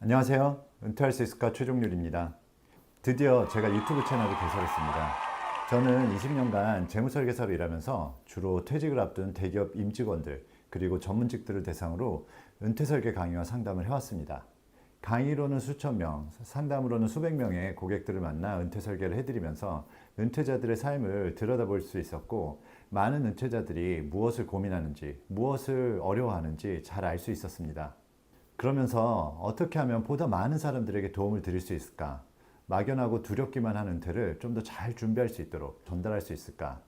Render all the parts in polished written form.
안녕하세요. 은퇴할 수 있을까 최종률입니다. 드디어 제가 유튜브 채널을 개설했습니다. 저는 20년간 재무설계사로 일하면서 주로 퇴직을 앞둔 대기업 임직원들 그리고 전문직들을 대상으로 은퇴설계 강의와 상담을 해왔습니다. 강의로는 수천 명, 상담으로는 수백 명의 고객들을 만나 은퇴설계를 해드리면서 은퇴자들의 삶을 들여다볼 수 있었고, 많은 은퇴자들이 무엇을 고민하는지, 무엇을 어려워하는지 잘 알 수 있었습니다. 그러면서 어떻게 하면 보다 많은 사람들에게 도움을 드릴 수 있을까? 막연하고 두렵기만 한 은퇴를 좀 더 잘 준비할 수 있도록 전달할 수 있을까?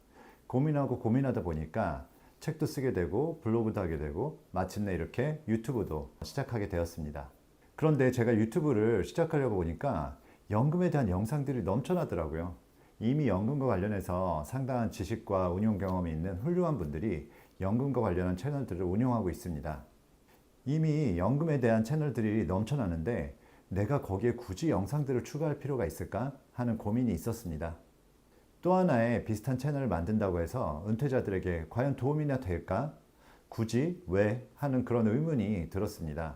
고민하고 고민하다 보니까 책도 쓰게 되고 블로그도 하게 되고 마침내 이렇게 유튜브도 시작하게 되었습니다. 그런데 제가 유튜브를 시작하려고 보니까 연금에 대한 영상들이 넘쳐나더라고요. 이미 연금과 관련해서 상당한 지식과 운용 경험이 있는 훌륭한 분들이 연금과 관련한 채널들을 운영하고 있습니다. 이미 연금에 대한 채널들이 넘쳐나는데 내가 거기에 굳이 영상들을 추가할 필요가 있을까 하는 고민이 있었습니다. 또 하나의 비슷한 채널을 만든다고 해서 은퇴자들에게 과연 도움이나 될까? 굳이? 왜? 하는 그런 의문이 들었습니다.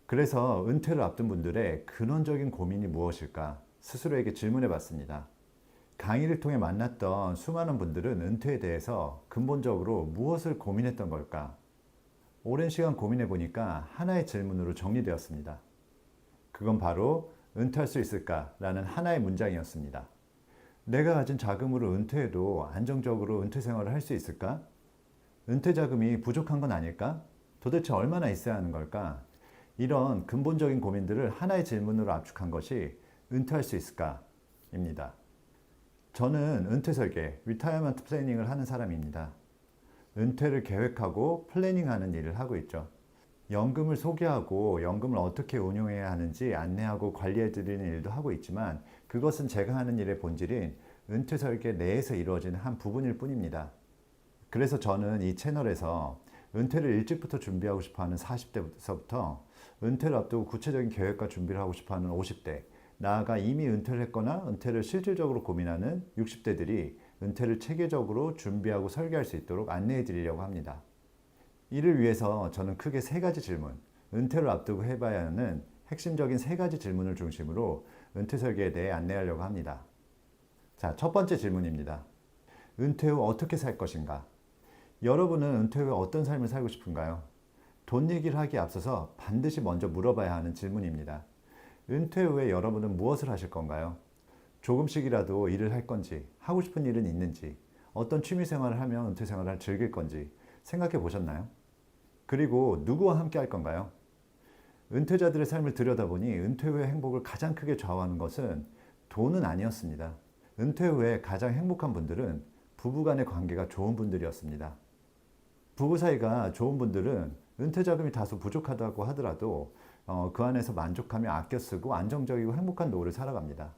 그래서 은퇴를 앞둔 분들의 근원적인 고민이 무엇일까? 스스로에게 질문해 봤습니다. 강의를 통해 만났던 수많은 분들은 은퇴에 대해서 근본적으로 무엇을 고민했던 걸까? 오랜 시간 고민해 보니까 하나의 질문으로 정리되었습니다. 그건 바로 은퇴할 수 있을까? 라는 하나의 문장이었습니다. 내가 가진 자금으로 은퇴해도 안정적으로 은퇴 생활을 할 수 있을까? 은퇴 자금이 부족한 건 아닐까? 도대체 얼마나 있어야 하는 걸까? 이런 근본적인 고민들을 하나의 질문으로 압축한 것이 은퇴할 수 있을까? 입니다. 저는 은퇴 설계, 리타이어먼트 플래닝을 하는 사람입니다. 은퇴를 계획하고 플래닝하는 일을 하고 있죠. 연금을 소개하고 연금을 어떻게 운용해야 하는지 안내하고 관리해 드리는 일도 하고 있지만, 그것은 제가 하는 일의 본질인 은퇴 설계 내에서 이루어지는 한 부분일 뿐입니다. 그래서 저는 이 채널에서 은퇴를 일찍부터 준비하고 싶어하는 40대서부터 은퇴를 앞두고 구체적인 계획과 준비를 하고 싶어하는 50대, 나아가 이미 은퇴를 했거나 은퇴를 실질적으로 고민하는 60대들이 은퇴를 체계적으로 준비하고 설계할 수 있도록 안내해 드리려고 합니다. 이를 위해서 저는 크게 세 가지 질문, 은퇴를 앞두고 해봐야 하는 핵심적인 세 가지 질문을 중심으로 은퇴 설계에 대해 안내하려고 합니다. 자, 첫 번째 질문입니다. 은퇴 후 어떻게 살 것인가? 여러분은 은퇴 후에 어떤 삶을 살고 싶은가요? 돈 얘기를 하기에 앞서서 반드시 먼저 물어봐야 하는 질문입니다. 은퇴 후에 여러분은 무엇을 하실 건가요? 조금씩이라도 일을 할 건지, 하고 싶은 일은 있는지, 어떤 취미 생활을 하면 은퇴 생활을 즐길 건지 생각해 보셨나요? 그리고 누구와 함께 할 건가요? 은퇴자들의 삶을 들여다보니 은퇴 후의 행복을 가장 크게 좌우하는 것은 돈은 아니었습니다. 은퇴 후에 가장 행복한 분들은 부부 간의 관계가 좋은 분들이었습니다. 부부 사이가 좋은 분들은 은퇴 자금이 다소 부족하다고 하더라도 그 안에서 만족하며 아껴 쓰고 안정적이고 행복한 노후를 살아갑니다.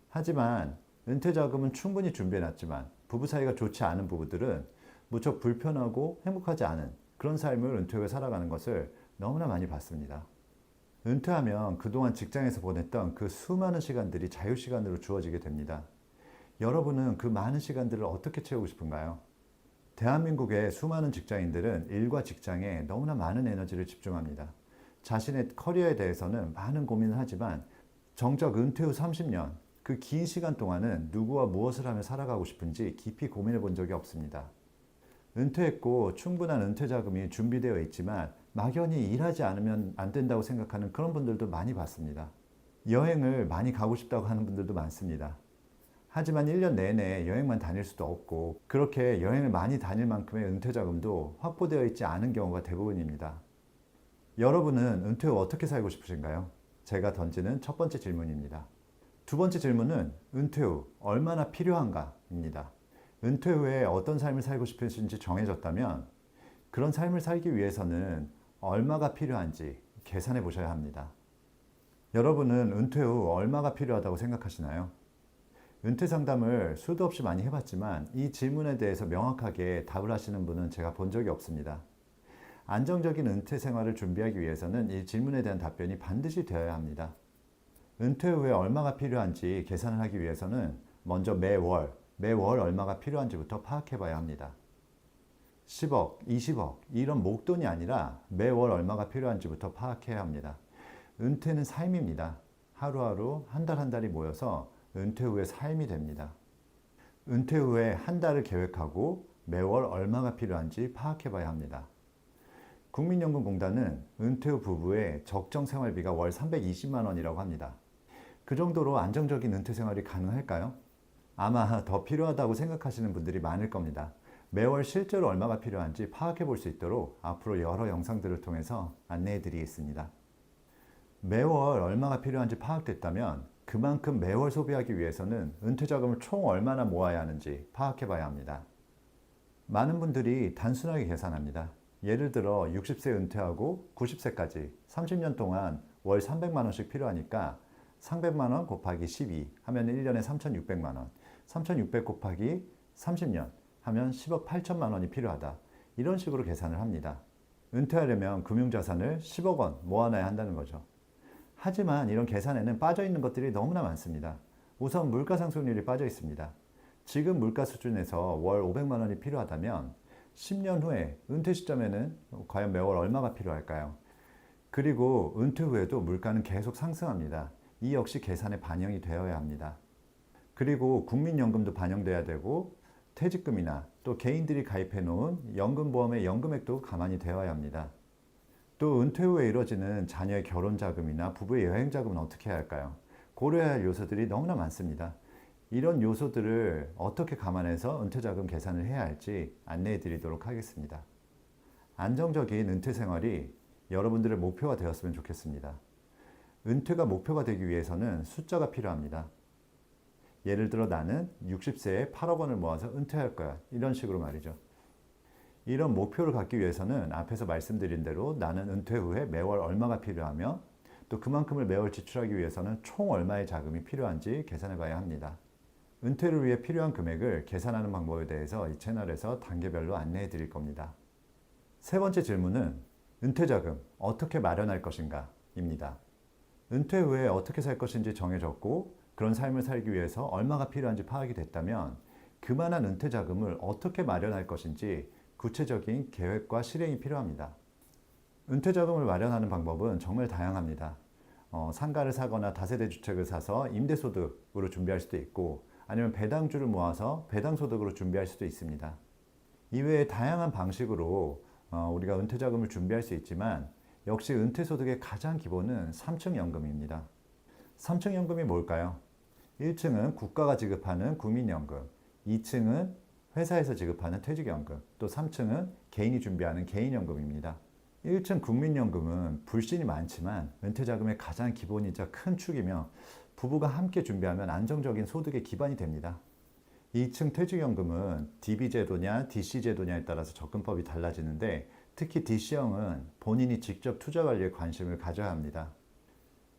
하지만 은퇴 자금은 충분히 준비해 놨지만 부부 사이가 좋지 않은 부부들은 무척 불편하고 행복하지 않은 그런 삶을 은퇴 후에 살아가는 것을 너무나 많이 봤습니다. 은퇴하면 그동안 직장에서 보냈던 그 수많은 시간들이 자유시간으로 주어지게 됩니다. 여러분은 그 많은 시간들을 어떻게 채우고 싶은가요? 대한민국의 수많은 직장인들은 일과 직장에 너무나 많은 에너지를 집중합니다. 자신의 커리어에 대해서는 많은 고민을 하지만 정작 은퇴 후 30년, 그 긴 시간 동안은 누구와 무엇을 하며 살아가고 싶은지 깊이 고민해 본 적이 없습니다. 은퇴했고 충분한 은퇴 자금이 준비되어 있지만 막연히 일하지 않으면 안 된다고 생각하는 그런 분들도 많이 봤습니다. 여행을 많이 가고 싶다고 하는 분들도 많습니다. 하지만 1년 내내 여행만 다닐 수도 없고 그렇게 여행을 많이 다닐 만큼의 은퇴 자금도 확보되어 있지 않은 경우가 대부분입니다. 여러분은 은퇴 후 어떻게 살고 싶으신가요? 제가 던지는 첫 번째 질문입니다. 두 번째 질문은 은퇴 후 얼마나 필요한가입니다. 은퇴 후에 어떤 삶을 살고 싶으신지 정해졌다면 그런 삶을 살기 위해서는 얼마가 필요한지 계산해 보셔야 합니다. 여러분은 은퇴 후 얼마가 필요하다고 생각하시나요? 은퇴 상담을 수도 없이 많이 해봤지만 이 질문에 대해서 명확하게 답을 하시는 분은 제가 본 적이 없습니다. 안정적인 은퇴 생활을 준비하기 위해서는 이 질문에 대한 답변이 반드시 되어야 합니다. 은퇴 후에 얼마가 필요한지 계산을 하기 위해서는 먼저 매월 얼마가 필요한지부터 파악해 봐야 합니다. 10억, 20억 이런 목돈이 아니라 매월 얼마가 필요한지부터 파악해야 합니다. 은퇴는 삶입니다. 하루하루 한 달 한 달이 모여서 은퇴 후의 삶이 됩니다. 은퇴 후에 한 달을 계획하고 매월 얼마가 필요한지 파악해 봐야 합니다. 국민연금공단은 은퇴 후 부부의 적정 생활비가 월 320만 원이라고 합니다. 그 정도로 안정적인 은퇴 생활이 가능할까요? 아마 더 필요하다고 생각하시는 분들이 많을 겁니다. 매월 실제로 얼마가 필요한지 파악해 볼 수 있도록 앞으로 여러 영상들을 통해서 안내해 드리겠습니다. 매월 얼마가 필요한지 파악됐다면 그만큼 매월 소비하기 위해서는 은퇴 자금을 총 얼마나 모아야 하는지 파악해 봐야 합니다. 많은 분들이 단순하게 계산합니다. 예를 들어 60세 은퇴하고 90세까지 30년 동안 월 300만 원씩 필요하니까 300만 원 곱하기 12 하면 1년에 3,600만 원, 3,600 곱하기 30년 하면 10억 8천만 원이 필요하다. 이런 식으로 계산을 합니다. 은퇴하려면 금융자산을 10억 원 모아놔야 한다는 거죠. 하지만 이런 계산에는 빠져 있는 것들이 너무나 많습니다. 우선 물가 상승률이 빠져 있습니다. 지금 물가 수준에서 월 500만 원이 필요하다면 10년 후에 은퇴 시점에는 과연 매월 얼마가 필요할까요? 그리고 은퇴 후에도 물가는 계속 상승합니다. 이 역시 계산에 반영이 되어야 합니다. 그리고 국민연금도 반영돼야 되고 퇴직금이나 또 개인들이 가입해 놓은 연금보험의 연금액도 가만히 되어야 합니다. 또 은퇴 후에 이뤄지는 자녀의 결혼자금이나 부부의 여행자금은 어떻게 해야 할까요? 고려해야 할 요소들이 너무나 많습니다. 이런 요소들을 어떻게 감안해서 은퇴자금 계산을 해야 할지 안내해 드리도록 하겠습니다. 안정적인 은퇴 생활이 여러분들의 목표가 되었으면 좋겠습니다. 은퇴가 목표가 되기 위해서는 숫자가 필요합니다. 예를 들어 나는 60세에 8억 원을 모아서 은퇴할 거야. 이런 식으로 말이죠. 이런 목표를 갖기 위해서는 앞에서 말씀드린 대로 나는 은퇴 후에 매월 얼마가 필요하며 또 그만큼을 매월 지출하기 위해서는 총 얼마의 자금이 필요한지 계산해 봐야 합니다. 은퇴를 위해 필요한 금액을 계산하는 방법에 대해서 이 채널에서 단계별로 안내해 드릴 겁니다. 세 번째 질문은 은퇴자금 어떻게 마련할 것인가 입니다. 은퇴 후에 어떻게 살 것인지 정해졌고 그런 삶을 살기 위해서 얼마가 필요한지 파악이 됐다면 그만한 은퇴자금을 어떻게 마련할 것인지 구체적인 계획과 실행이 필요합니다. 은퇴자금을 마련하는 방법은 정말 다양합니다. 상가를 사거나 다세대 주택을 사서 임대소득으로 준비할 수도 있고 아니면 배당주를 모아서 배당소득으로 준비할 수도 있습니다. 이외에 다양한 방식으로 우리가 은퇴자금을 준비할 수 있지만 역시 은퇴소득의 가장 기본은 3층 연금입니다. 3층 연금이 뭘까요? 1층은 국가가 지급하는 국민연금, 2층은 회사에서 지급하는 퇴직연금, 또 3층은 개인이 준비하는 개인연금입니다. 1층 국민연금은 불신이 많지만 은퇴자금의 가장 기본이자 큰 축이며 부부가 함께 준비하면 안정적인 소득의 기반이 됩니다. 2층 퇴직연금은 DB 제도냐 DC 제도냐에 따라서 접근법이 달라지는데 특히 DC형은 본인이 직접 투자 관리에 관심을 가져야 합니다.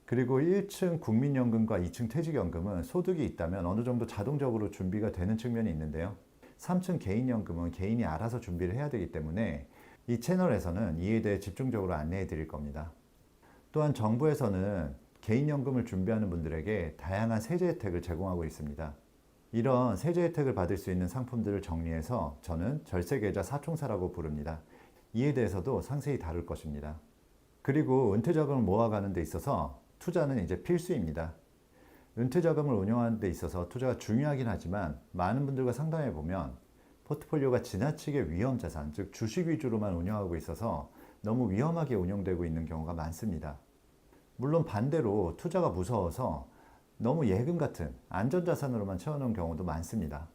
그리고 1층 국민연금과 2층 퇴직연금은 소득이 있다면 어느 정도 자동적으로 준비가 되는 측면이 있는데요. 3층 개인연금은 개인이 알아서 준비를 해야 되기 때문에 이 채널에서는 이에 대해 집중적으로 안내해 드릴 겁니다. 또한 정부에서는 개인연금을 준비하는 분들에게 다양한 세제 혜택을 제공하고 있습니다. 이런 세제 혜택을 받을 수 있는 상품들을 정리해서 저는 절세계좌 사총사라고 부릅니다. 이에 대해서도 상세히 다룰 것입니다. 그리고 은퇴자금을 모아가는 데 있어서 투자는 이제 필수입니다. 은퇴자금을 운영하는 데 있어서 투자가 중요하긴 하지만 많은 분들과 상담해 보면 포트폴리오가 지나치게 위험자산, 즉 주식 위주로만 운영하고 있어서 너무 위험하게 운영되고 있는 경우가 많습니다. 물론 반대로 투자가 무서워서 너무 예금 같은 안전자산으로만 채워놓은 경우도 많습니다.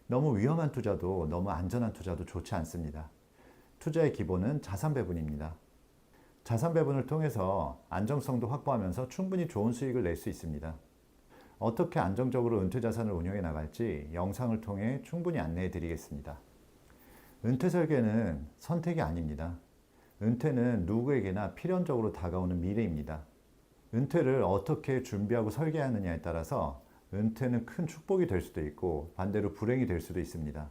너무 위험한 투자도 너무 안전한 투자도 좋지 않습니다. 투자의 기본은 자산 배분입니다. 자산 배분을 통해서 안정성도 확보하면서 충분히 좋은 수익을 낼 수 있습니다. 어떻게 안정적으로 은퇴 자산을 운영해 나갈지 영상을 통해 충분히 안내해 드리겠습니다. 은퇴 설계는 선택이 아닙니다. 은퇴는 누구에게나 필연적으로 다가오는 미래입니다. 은퇴를 어떻게 준비하고 설계하느냐에 따라서 은퇴는 큰 축복이 될 수도 있고 반대로 불행이 될 수도 있습니다.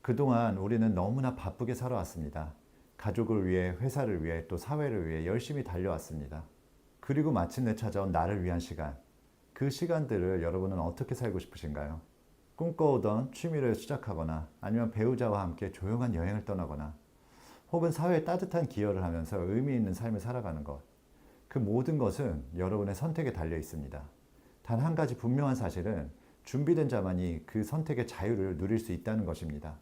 그동안 우리는 너무나 바쁘게 살아왔습니다. 가족을 위해, 회사를 위해, 또 사회를 위해 열심히 달려왔습니다. 그리고 마침내 찾아온 나를 위한 시간. 그 시간들을 여러분은 어떻게 살고 싶으신가요? 꿈꿔오던 취미를 시작하거나 아니면 배우자와 함께 조용한 여행을 떠나거나 혹은 사회에 따뜻한 기여를 하면서 의미 있는 삶을 살아가는 것. 그 모든 것은 여러분의 선택에 달려 있습니다. 단 한 가지 분명한 사실은 준비된 자만이 그 선택의 자유를 누릴 수 있다는 것입니다.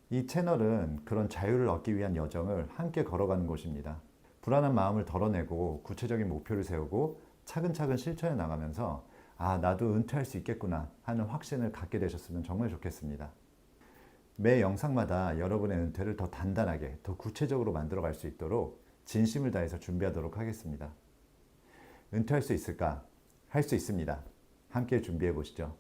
이 채널은 그런 자유를 얻기 위한 여정을 함께 걸어가는 곳입니다. 불안한 마음을 덜어내고 구체적인 목표를 세우고 차근차근 실천해 나가면서 나도 은퇴할 수 있겠구나 하는 확신을 갖게 되셨으면 정말 좋겠습니다. 매 영상마다 여러분의 은퇴를 더 단단하게, 더 구체적으로 만들어 갈 수 있도록 진심을 다해서 준비하도록 하겠습니다. 은퇴할 수 있을까? 할 수 있습니다. 함께 준비해 보시죠.